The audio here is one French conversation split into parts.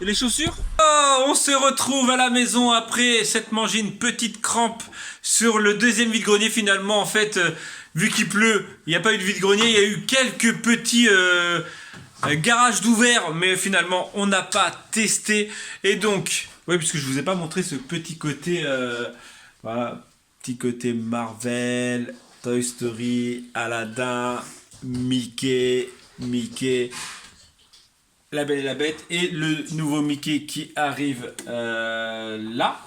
Et les chaussures? Oh, on se retrouve à la maison après s'être mangé une petite crampe sur le deuxième vide-grenier. Finalement, en fait, vu qu'il pleut, il n'y a pas eu de vide-grenier, il y a eu quelques petits garages d'ouvert, mais finalement, on n'a pas testé. Et donc, oui, puisque je vous ai pas montré ce petit côté, voilà, petit côté Marvel, Toy Story, Aladdin, Mickey, La Belle et la Bête et le nouveau Mickey qui arrive là,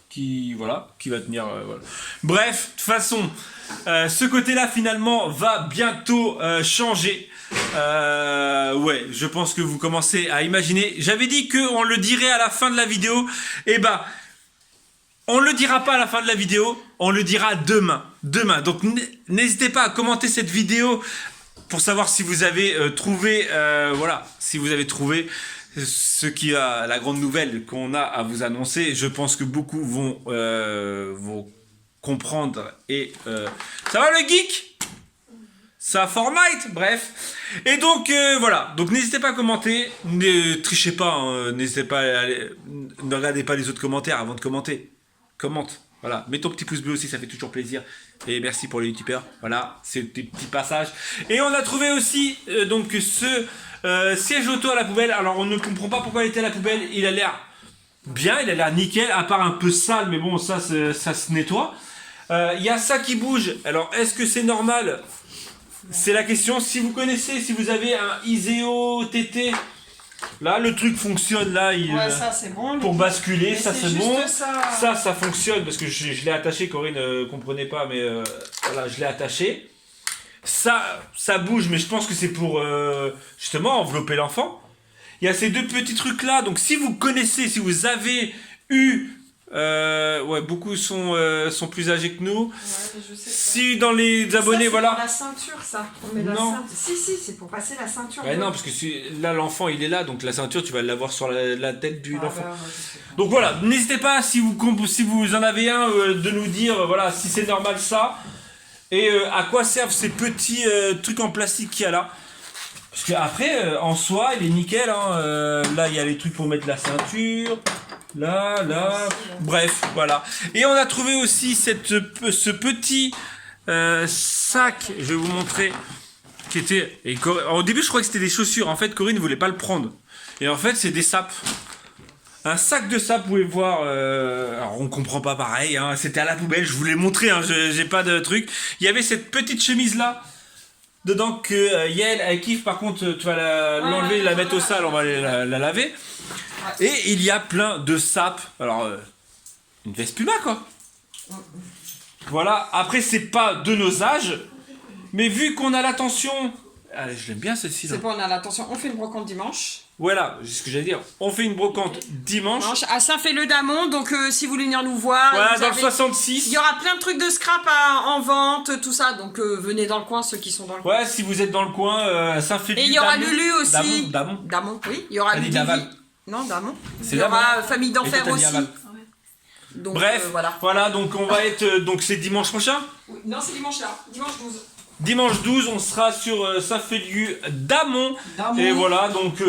qui va tenir. Voilà. Bref, de toute façon, ce côté-là finalement va bientôt changer. Ouais, je pense que vous commencez à imaginer. J'avais dit qu'on le dirait à la fin de la vidéo. Et bah, on le dira pas à la fin de la vidéo, on le dira demain. Donc n'hésitez pas à commenter cette vidéo pour savoir si vous avez trouvé, si vous avez trouvé ce qui a la grande nouvelle qu'on a à vous annoncer. Je pense que beaucoup vont comprendre et ça va le geek, ça Fortnite, bref. Et donc voilà, donc n'hésitez pas à commenter, ne trichez pas, hein, n'hésitez pas ne regardez pas les autres commentaires avant de commenter. Commente, voilà, mets ton petit pouce bleu aussi, ça fait toujours plaisir. Et merci pour les youtubeurs, voilà, c'est des petits passages. Et on a trouvé aussi donc ce siège auto à la poubelle. Alors on ne comprend pas pourquoi il était à la poubelle, il a l'air bien, il a l'air nickel, à part un peu sale, mais bon, ça se nettoie. Il y a ça qui bouge, alors est-ce que c'est normal? C'est la question. Si vous connaissez, si vous avez un Iseo TT, là le truc fonctionne, là ça c'est bon. Pour basculer, ça c'est bon. Ça fonctionne parce que je l'ai attaché, Corinne ne comprenait pas, mais voilà, je l'ai attaché. Ça bouge, mais je pense que c'est pour justement envelopper l'enfant. Il y a ces deux petits trucs là, donc si vous connaissez, si vous avez eu beaucoup sont plus âgés que nous. Ouais, je sais si dans les abonnés, ça, voilà. Pour la ceinture, ça. On met la ceinture. Si, c'est pour passer la ceinture. Ouais, non, parce que là l'enfant il est là, donc la ceinture tu vas l'avoir sur la tête de l'enfant. Donc voilà, n'hésitez pas si vous en avez un de nous dire voilà si c'est normal ça et à quoi servent ces petits trucs en plastique qu'il y a là. Parce qu'après en soi il est nickel, hein. Là il y a les trucs pour mettre la ceinture. Là, bref, voilà. Et on a trouvé aussi ce petit sac, je vais vous montrer, qui était... au début, je crois que c'était des chaussures. En fait, Corinne ne voulait pas le prendre. Et en fait, c'est des sapes. Un sac de sapes, vous pouvez voir. Alors, on comprend pas pareil. Hein, c'était à la poubelle, je vous l'ai montré. Hein, j'ai pas de truc. Il y avait cette petite chemise-là. Dedans que Yael, elle kiffe. Par contre, tu vas l'enlever, la mettre au sale, on va la laver. Et il y a plein de sapes. Alors, une veste Puma, quoi. Voilà. Après, c'est pas de nos âges. Mais vu qu'on a l'attention... Allez, je l'aime bien, celle-ci. C'est bon, on a l'attention. On fait une brocante dimanche. Voilà, c'est ce que j'allais dire. On fait une brocante dimanche. À Saint-Féleu-d'Amont. Donc, si vous voulez venir nous voir... Voilà, dans le 66. Il y aura plein de trucs de scrap en vente, tout ça. Donc, venez dans le coin, ceux qui sont dans le coin. Ouais, si vous êtes dans le coin, Saint-Féleu-d'Amont. Et il y aura Lulu aussi. Damon, oui. Il y aura Lulu. Non, Damon. Il y aura Famille d'Enfer aussi. Donc, bref, voilà, donc on va être... donc c'est dimanche prochain? Oui, non, c'est dimanche là, dimanche 12. Dimanche 12, on sera sur Saint-Félix-d'Amont. Et voilà, donc...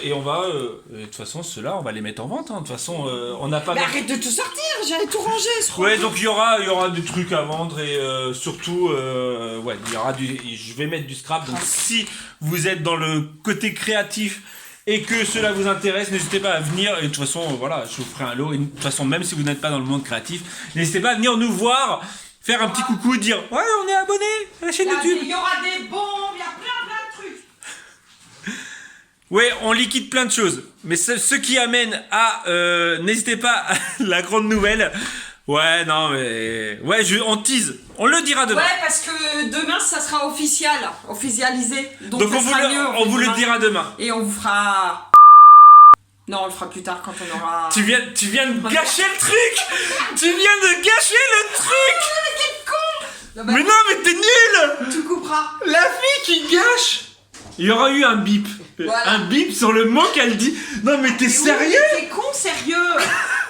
et on va... de toute façon, ceux-là, on va les mettre en vente. Hein. De toute façon, on n'a pas... Mais arrête de tout sortir, j'allais tout ranger. Ouais, donc il y aura des trucs à vendre. Et surtout, il y aura je vais mettre du scrap. Donc si vous êtes dans le côté créatif... et que cela vous intéresse, n'hésitez pas à venir. Et de toute façon, voilà, je vous ferai un lot. Et de toute façon, même si vous n'êtes pas dans le monde créatif, n'hésitez pas à venir nous voir, faire un petit coucou, dire ouais, on est abonné à la chaîne YouTube. Il y aura des bombes, il y a plein de trucs. Ouais, on liquide plein de choses. Mais ce qui amène à... n'hésitez pas à la grande nouvelle. Ouais, non, mais... ouais, on tease. On le dira demain. Ouais, parce que demain, ça sera officialisé. Donc on vous le dira demain. Et on vous fera... Non, on le fera plus tard quand on aura... Tu viens de gâcher le truc. Tu viens de gâcher le truc. Mais t'es con. Mais non, mais t'es nul. Tu couperas. La fille qui gâche. Il y aura eu un bip. Voilà. Un bip sur le mot qu'elle dit. Non, mais t'es sérieux? T'es con, sérieux.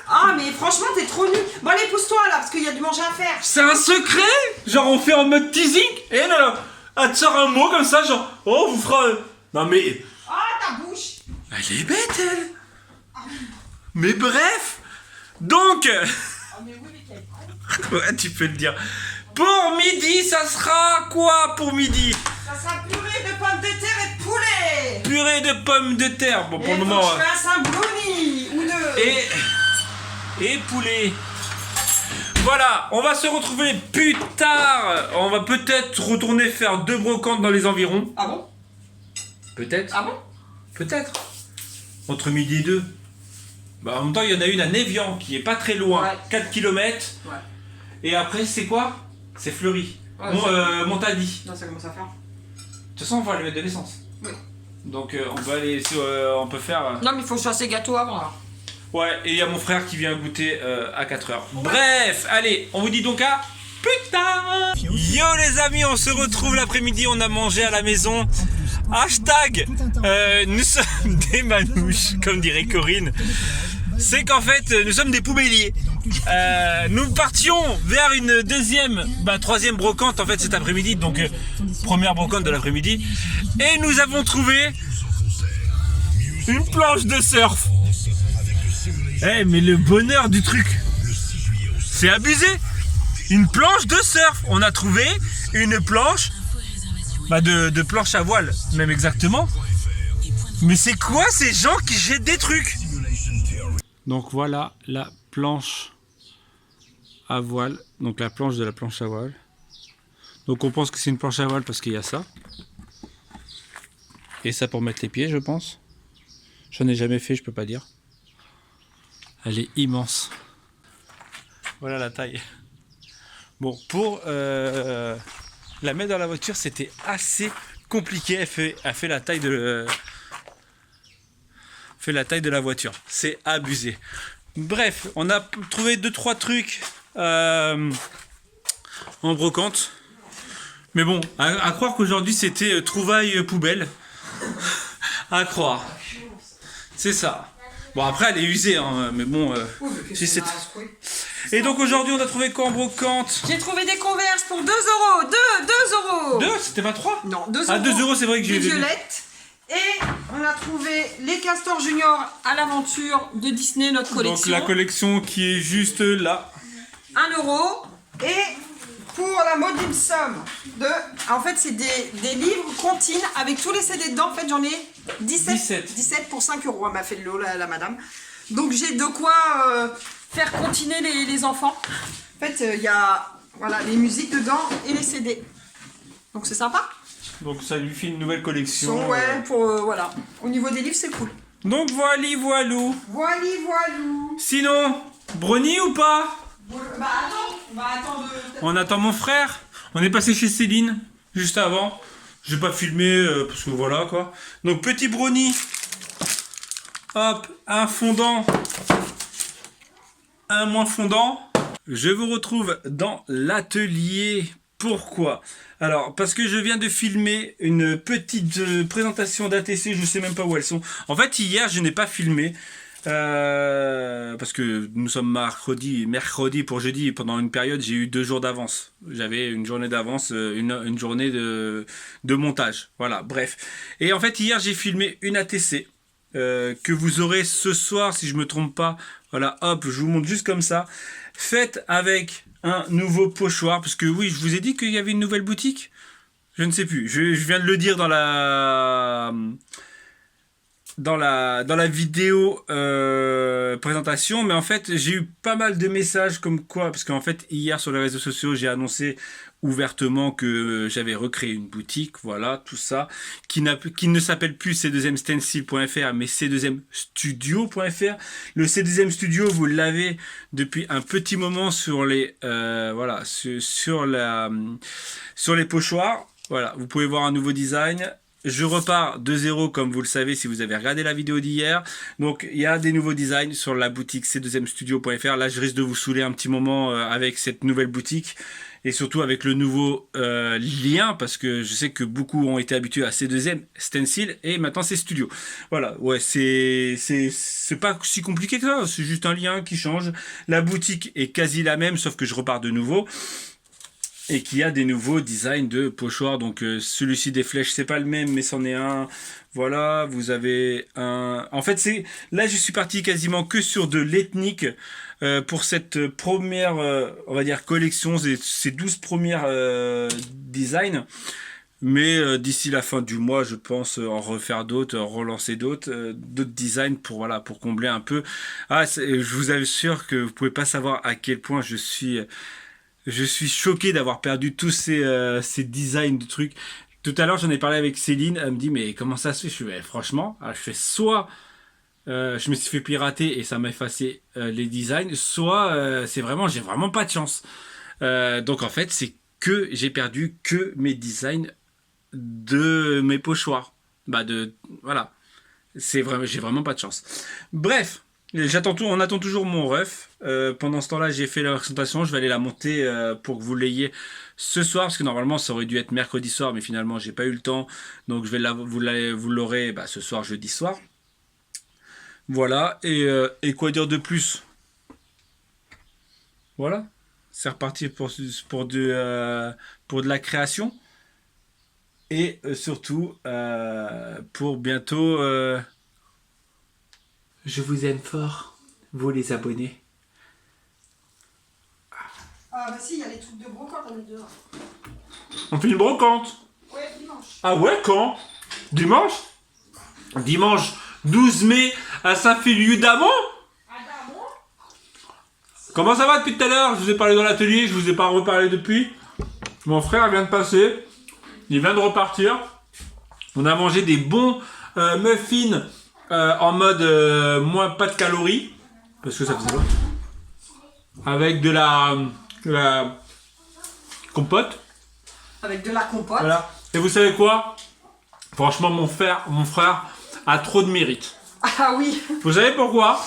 Ah, mais franchement, t'es trop nul. Bon, allez, pousse-toi là, parce qu'il y a du manger à faire. C'est un secret? Genre, on fait en mode teasing? Et non, elle te sort un mot comme ça, genre, oh, vous fera... Non, mais... Ah, ta bouche. Elle est bête, elle. Mais bref. Donc... Ouais, tu peux le dire. Pour midi, ça sera quoi pour midi? Ça sera purée de pommes de terre et de poulet. Purée de pommes de terre. Bon, pour le moment... je fasse un brownie ou deux. Et poulet. Voilà, on va se retrouver plus tard. On va peut-être retourner faire 2 brocantes dans les environs. Ah bon? Peut-être. Ah bon? Peut-être. Entre midi et 2. Bah, en même temps, il y en a une à Névian qui est pas très loin. Ouais. 4 km. Ouais. Et après, c'est quoi? C'est Fleury. Ouais, Montadi. Non, ça commence à faire. De toute façon, on va aller mettre de l'essence. Oui. Donc, on peut aller. On peut faire. Non, mais il faut que je fasse les gâteaux avant là. Ouais, et il y a mon frère qui vient goûter à 4h. Bref, allez, on vous dit donc à plus tard. Yo les amis, on se retrouve l'après-midi, on a mangé à la maison. Hashtag, nous sommes des manouches, comme dirait Corinne. C'est qu'en fait, nous sommes des poubelliers. Nous partions vers une troisième brocante en fait cet après-midi, donc première brocante de l'après-midi. Et nous avons trouvé une planche de surf. Eh mais le bonheur du truc, c'est abusé. Une planche de surf. On a trouvé une planche de planche à voile, même exactement. Mais c'est quoi ces gens qui jettent des trucs? Donc voilà la planche à voile. Donc la planche de la planche à voile. Donc on pense que c'est une planche à voile parce qu'il y a ça. Et ça pour mettre les pieds, je pense. J'en ai jamais fait, je peux pas dire. Elle est immense. Voilà la taille. Bon, pour la mettre dans la voiture, c'était assez compliqué. Elle fait la taille de la voiture. C'est abusé. Bref, on a trouvé 2-3 trucs en brocante. Mais bon, à croire qu'aujourd'hui c'était trouvaille poubelle. À croire. C'est ça. Bon, après, elle est usée, hein, mais bon... Et donc, aujourd'hui, on a trouvé quoi en brocante? J'ai trouvé des Converse pour 2 euros. 2 euros. 2? C'était pas 3? Non, 2 euros. Ah, 2 euros, c'est vrai que j'ai vu. Violettes. Et on a trouvé les Castors Junior à l'aventure de Disney, notre collection. Donc, la collection qui est juste là. 1 euro. Et pour la modique somme de... En fait, c'est des livres comptines avec tous les CD dedans. En fait, j'en ai 17 pour 5 euros. Elle m'a fait de l'eau, la madame. Donc, j'ai de quoi faire comptiner les enfants. En fait, il y a les musiques dedans et les CD. Donc, c'est sympa. Donc, ça lui fait une nouvelle collection. Ouais, voilà. Au niveau des livres, c'est cool. Donc, voilou. Voilou. Sinon, brownie ou pas? Bah, attends. On va attendre. On attend mon frère. On est passé chez Céline, juste avant. J'ai pas filmé, parce que voilà, quoi. Donc, petit brownie. Hop, un fondant. Un moins fondant. Je vous retrouve dans l'atelier. Pourquoi? Alors, parce que je viens de filmer une petite présentation d'ATC, je sais même pas où elles sont. En fait, hier, je n'ai pas filmé. Parce que nous sommes mercredi pour jeudi, et pendant une période, j'ai eu 2 jours d'avance. J'avais une journée d'avance, une journée de montage. Voilà, bref. Et en fait, hier, j'ai filmé une ATC. Que vous aurez ce soir si je me trompe pas. Voilà, hop, je vous montre juste comme ça. Faite avec un nouveau pochoir, parce que oui, je vous ai dit qu'il y avait une nouvelle boutique. Je ne sais plus, je viens de le dire dans la vidéo présentation, mais en fait j'ai eu pas mal de messages comme quoi, parce qu'en fait hier sur les réseaux sociaux j'ai annoncé ouvertement que j'avais recréé une boutique, voilà, tout ça, qui ne s'appelle plus c2mstencil.fr mais c2mstudio.fr. Le C2M Studio, vous l'avez depuis un petit moment sur les sur les pochoirs. Voilà, vous pouvez voir un nouveau design. Je repars de zéro, comme vous le savez si vous avez regardé la vidéo d'hier. Donc, il y a des nouveaux designs sur la boutique c2mstudio.fr. Là, je risque de vous saouler un petit moment avec cette nouvelle boutique. Et surtout avec le nouveau lien, parce que je sais que beaucoup ont été habitués à C2M Stencil et maintenant c'est Studio. Voilà, ouais, c'est pas si compliqué que ça, c'est juste un lien qui change. La boutique est quasi la même, sauf que je repars de nouveau. et qui a des nouveaux designs de pochoirs. Donc celui-ci des flèches, c'est pas le même, mais c'en est un. Voilà, vous avez un... En fait, là, je suis parti quasiment que sur de l'ethnique pour cette première, on va dire, collection, ces 12 premières designs. Mais d'ici la fin du mois, je pense en refaire d'autres, en relancer d'autres designs pour, voilà, pour combler un peu. Je vous assure que vous pouvez pas savoir à quel point je suis choqué d'avoir perdu tous ces designs de trucs. Tout à l'heure, j'en ai parlé avec Céline. Elle me dit, mais comment ça se fait? Je fais, franchement, je fais soit je me suis fait pirater et ça m'a effacé les designs, soit j'ai vraiment pas de chance. Donc en fait, c'est que j'ai perdu que mes designs de mes pochoirs. Voilà. J'ai vraiment pas de chance. Bref. On attend toujours mon ref. Pendant ce temps-là, j'ai fait la présentation. Je vais aller la monter pour que vous l'ayez ce soir, parce que normalement, ça aurait dû être mercredi soir, mais finalement, j'ai pas eu le temps. Donc, vous l'aurez ce soir, jeudi soir. Voilà. Et quoi dire de plus? Voilà. C'est reparti pour de la création. Et surtout, pour bientôt... Je vous aime fort, vous les abonnés. Ah bah si, il y a les trucs de brocante à mettre dehors. On fait une brocante. Ouais, dimanche. Ah ouais, quand? Dimanche? Dimanche 12 mai à Saint-Féliu-d'Amont. À Damont. Comment ça va depuis tout à l'heure? Je vous ai parlé dans l'atelier, je vous ai pas reparlé depuis. Mon frère vient de passer, il vient de repartir. On a mangé des bons muffins en mode pas de calories, parce que ça faisait pas. Avec de la compote. Avec de la compote. Voilà. Et vous savez quoi? Franchement, mon frère a trop de mérite. Ah oui. Vous savez pourquoi?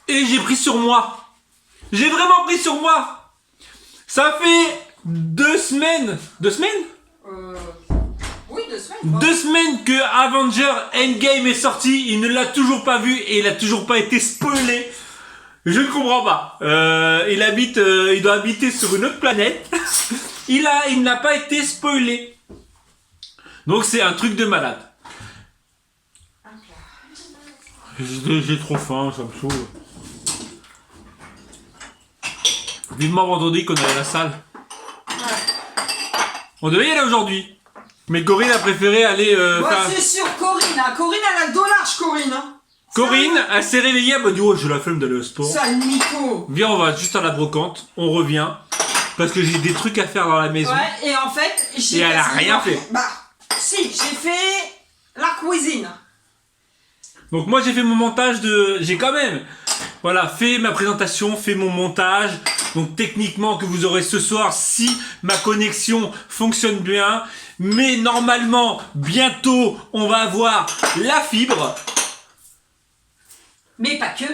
Et j'ai pris sur moi. J'ai vraiment pris sur moi. Ça fait 2 semaines. 2 semaines? Oui, 2 semaines. 2 semaines que Avenger Endgame est sorti. Il ne l'a toujours pas vu et il n'a toujours pas été spoilé. Je ne comprends pas. Il doit habiter sur une autre planète. Il n'a pas été spoilé. Donc c'est un truc de malade. J'ai trop faim, ça me saoule. Vivement vendredi qu'on est à la salle. Ouais. On devait y aller aujourd'hui. Mais Corinne a préféré aller faire... C'est sûr, Corinne. Hein. Corinne, elle a le dos large, Corinne. Hein. Corinne, elle s'est réveillée, elle m'a dit, oh, j'ai la flemme d'aller au sport. Sale mytho. Viens, on va juste à la brocante, on revient. Parce que j'ai des trucs à faire dans la maison. Ouais, et en fait, Et elle a rien fait. Bah, si, j'ai fait la cuisine. Donc moi j'ai fait mon montage j'ai quand même, voilà, fait ma présentation, fait mon montage. Donc techniquement que vous aurez ce soir si ma connexion fonctionne bien. Mais normalement, bientôt, on va avoir la fibre. Mais pas que.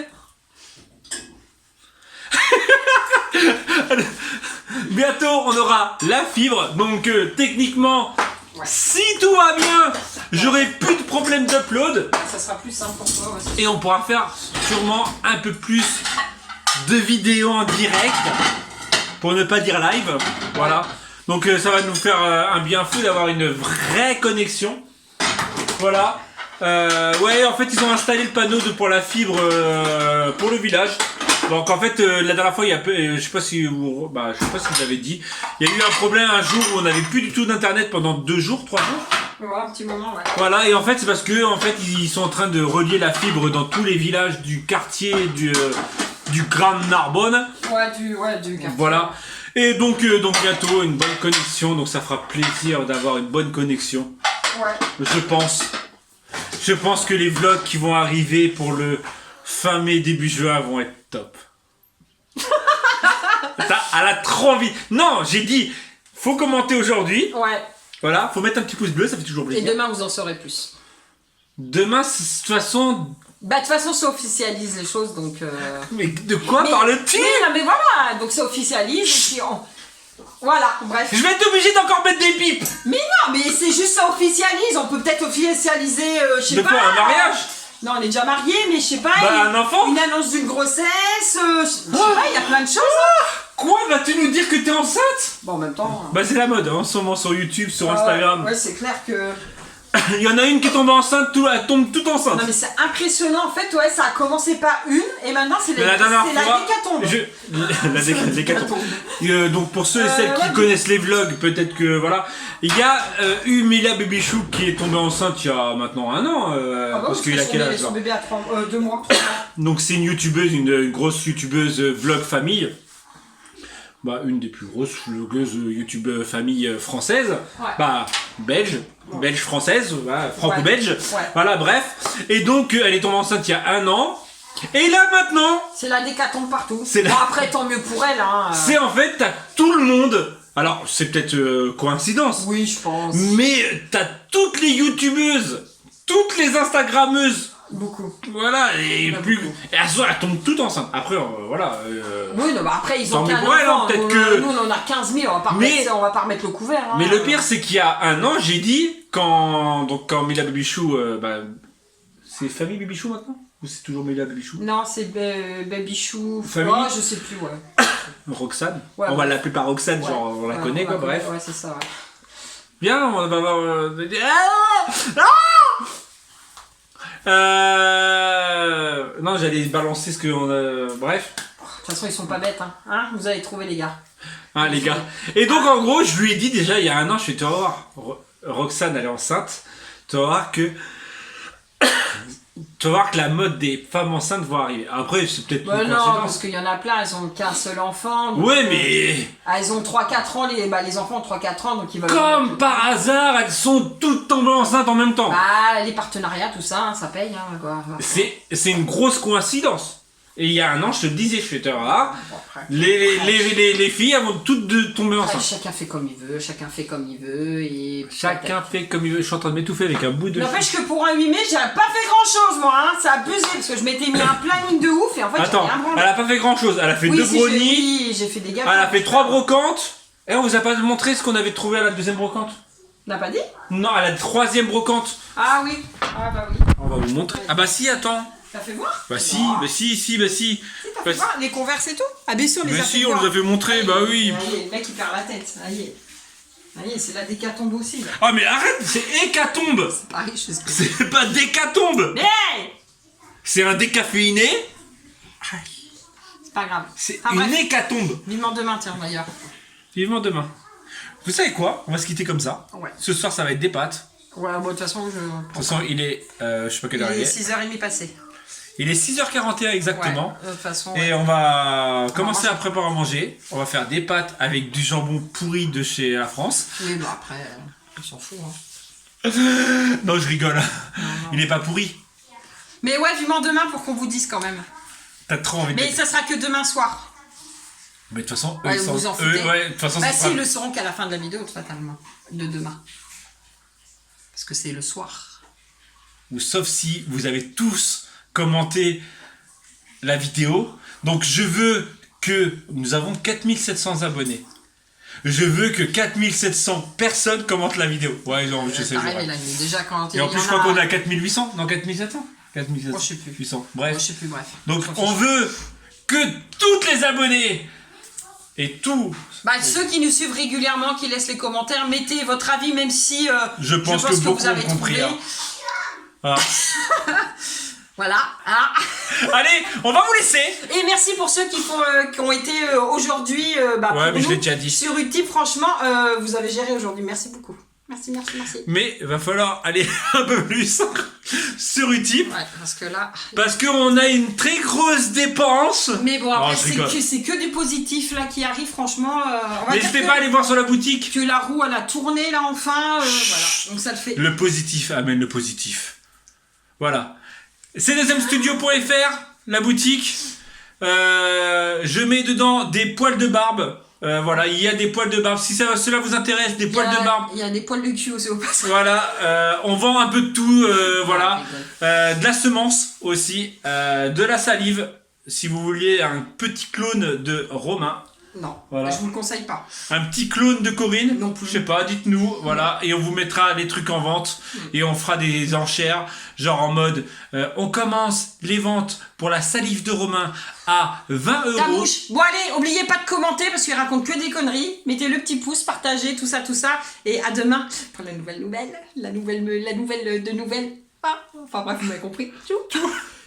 Bientôt, on aura la fibre. Donc techniquement, si tout va bien, j'aurai plus de problème d'upload. Ça sera plus simple pour toi aussi. Et on pourra faire sûrement un peu plus de vidéos en direct. Pour ne pas dire live. Voilà. Donc ça va nous faire un bien fou d'avoir une vraie connexion. Voilà. Ouais, en fait, ils ont installé le panneau pour la fibre pour le village. Donc en fait, la dernière fois, je sais pas si vous l'avez dit, il y a eu un problème un jour où on n'avait plus du tout d'internet pendant 2 jours, 3 jours. Ouais, un petit moment, ouais. Voilà, et en fait, c'est parce que ils sont en train de relier la fibre dans tous les villages du quartier du Grand Narbonne. Ouais, du quartier. Voilà. Et donc bientôt une bonne connexion, donc ça fera plaisir d'avoir une bonne connexion. Ouais. Je pense que les vlogs qui vont arriver pour le fin mai, début juin vont être top. Elle a trop envie. Non, j'ai dit, faut commenter aujourd'hui. Ouais. Voilà, faut mettre un petit pouce bleu, ça fait toujours plaisir. Et demain, vous en saurez plus. Demain, de toute façon... Bah, de toute façon, ça officialise les choses, donc... Mais de quoi parles-tu? Oui, non, mais voilà, donc ça officialise, et puis Voilà, bref. Je vais être obligé d'encore mettre des pipes. Mais non, mais c'est juste ça officialise, on peut peut-être officialiser, je sais pas... De quoi, un mariage? Non, on est déjà mariés, mais je sais pas... Bah, un enfant? Une annonce d'une grossesse, je sais pas, il y a plein de choses. Quoi? Vas-tu nous dire que t'es enceinte? Bon, en même temps... Bah c'est la mode, hein, en ce moment sur YouTube, sur Instagram. Ouais, c'est clair que... Il y en a une qui tombe enceinte, elle tombe toute enceinte. Non mais c'est impressionnant, en fait, ouais, ça a commencé par une, et maintenant c'est la décatombe. La décatombe. Donc pour ceux et celles qui connaissent les vlogs, peut-être que voilà, il y a Mila Babychou qui est tombée enceinte il y a maintenant 1 an, parce qu'il a quel âge? Son bébé a 2 mois. Donc c'est une youtubeuse, une grosse youtubeuse vlog famille. Bah, une des plus grosses vlogueuses YouTube famille française, belge française, voilà, franco-belge, voilà, bref. Et donc elle est tombée enceinte il y a 1 an. Et là maintenant, c'est la décatombe partout. Bon, après tant mieux pour elle. Hein. C'est en fait t'as tout le monde. Alors c'est peut-être coïncidence. Oui, je pense. Mais t'as toutes les youtubeuses, toutes les instagrammeuses. Beaucoup. Voilà, et plus. Et elles tombent toutes enceintes. Après, voilà. Oui, non, bah après, ils ont qu'un enfant. Peut-être que. Nous, on en a 15 000, on va pas remettre le couvert. Hein. Mais le pire, c'est qu'il y a 1 an, j'ai dit, quand Mila Babychou. C'est famille Babychou maintenant? Ou c'est toujours Mila Babychou? Non, c'est Babychou. Famille. Oh, je sais plus, ouais. Roxane. On va l'appeler par Roxane, genre, on la connaît, quoi, bref. Ouais, c'est ça, ouais. Bien, on va voir. Non, j'allais balancer ce qu'on a. Bref. De toute façon, ils sont pas bêtes, hein. Vous allez trouver, les gars. Ah, les gars. Et donc, en gros, je lui ai dit déjà il y a 1 an, tu vas voir, Roxane, elle est enceinte. Tu vas voir que. Tu vas voir que la mode des femmes enceintes va arriver. Après, c'est peut-être une non, coïncidence. parce qu'il y en a plein, elles ont qu'un seul enfant. Ouais, mais. Elles ont 3-4 ans, les enfants ont 3-4 ans, donc ils veulent. Comme par hasard, elles sont toutes tombées enceintes en même temps. Bah, les partenariats, tout ça, ça paye, hein, quoi. C'est une grosse coïncidence. Et il y a 1 an, je te le disais, je te là, les filles, elles vont toutes tomber enceintes. Chacun fait comme il veut, et... Chacun fait comme il veut. Je suis en train de m'étouffer avec un bout de... N'empêche que pour un 8 mai, j'ai pas fait grand chose, moi, hein. C'est abusé, parce que je m'étais mis un planning de ouf, et en fait, attends, elle a pas fait grand chose. Elle a fait 2 brownies. Oui, j'ai fait des gâteaux. Elle a fait 3 brocantes. Et on vous a pas montré ce qu'on avait trouvé à la 2e brocante? On n'a pas dit? Non, à la 3e brocante. Ah oui. Ah bah oui. On va vous montrer. Ah bah si, attends. T'as fait voir? Bah si. Si, t'as fait voir les Converse et tout? Ah bien sûr, on les a fait voir. On les a fait montrer, bah oui. Le mec il perd la tête, ça y est, c'est la décatombe aussi là. Ah mais arrête, c'est hécatombe. C'est pareil, je sais. C'est pas décatombe. Mais c'est un décaféiné. C'est pas grave. C'est une hécatombe. Vivement demain, tiens d'ailleurs. Vivement demain. Vous savez quoi? On va se quitter comme ça. Ouais. Ce soir ça va être des pâtes. Ouais, bon de toute façon il est... je sais pas quelle heure il est. 6h30 passé. Il est 6h41 exactement. Ouais, de toute façon, et on va commencer à préparer à manger. On va faire des pâtes avec du jambon pourri de chez La France. Oui, bah après, on s'en fout. Non, je rigole. Non. Il est pas pourri. Mais ouais, vivement demain pour qu'on vous dise quand même. T'as trop envie de... Mais ça sera que demain soir. Mais de toute façon, vous en foutez. de toute façon, bah si, ils le sauront qu'à la fin de la vidéo, totalement. De demain. Parce que c'est le soir. Ou sauf si vous avez tous commenté la vidéo. Donc je veux que... Nous avons 4700 abonnés. Je veux que 4700 personnes commentent la vidéo. Ouais, genre, je sais. Pareil, déjà quand et en plus, je crois qu'on a 4800. Non, 4700. 4700. Oh, je sais plus. 800. Bref. Oh, je sais plus, bref. Donc on veut que toutes les abonnés et tout. Bah, ceux qui nous suivent régulièrement, qui laissent les commentaires, mettez votre avis, même si je pense que beaucoup vous avez ont compris. Hein. Ah. Voilà. Ah. Allez, on va vous laisser. Et merci pour ceux qui ont été aujourd'hui ouais, mais je l'ai déjà dit. Sur Utip. Franchement, vous avez géré aujourd'hui. Merci beaucoup. Merci. Mais il va falloir aller un peu plus sur Utip. Ouais, parce que là... Parce qu'on a une très grosse dépense. Mais bon, après, c'est que du positif là qui arrive, franchement. N'hésitez pas à aller voir sur la boutique. Que la roue, elle a tourné là, enfin. Voilà, donc ça le fait. Le positif amène le positif. Voilà. C'est deuxièmestudio.fr, la boutique. Je mets dedans des poils de barbe. Voilà, il y a des poils de barbe. Si cela vous intéresse, des poils de barbe. Il y a des poils de cul aussi au passage. Voilà, on vend un peu de tout. Voilà, de la semence aussi, de la salive. Si vous vouliez un petit clone de Romain. Non, Voilà. je vous le conseille pas. Un petit clone de Corinne, Non plus. je sais pas, dites-nous, voilà, et on vous mettra les trucs en vente et on fera des enchères, genre en mode, on commence les ventes pour la salive de Romain à 20 €. Ta mouche. Bon allez, oubliez pas de commenter parce qu'il raconte que des conneries. Mettez le petit pouce, partagez tout ça, et à demain pour la nouvelle de nouvelles. Ah, enfin bref, vous m'avez compris. Tchou.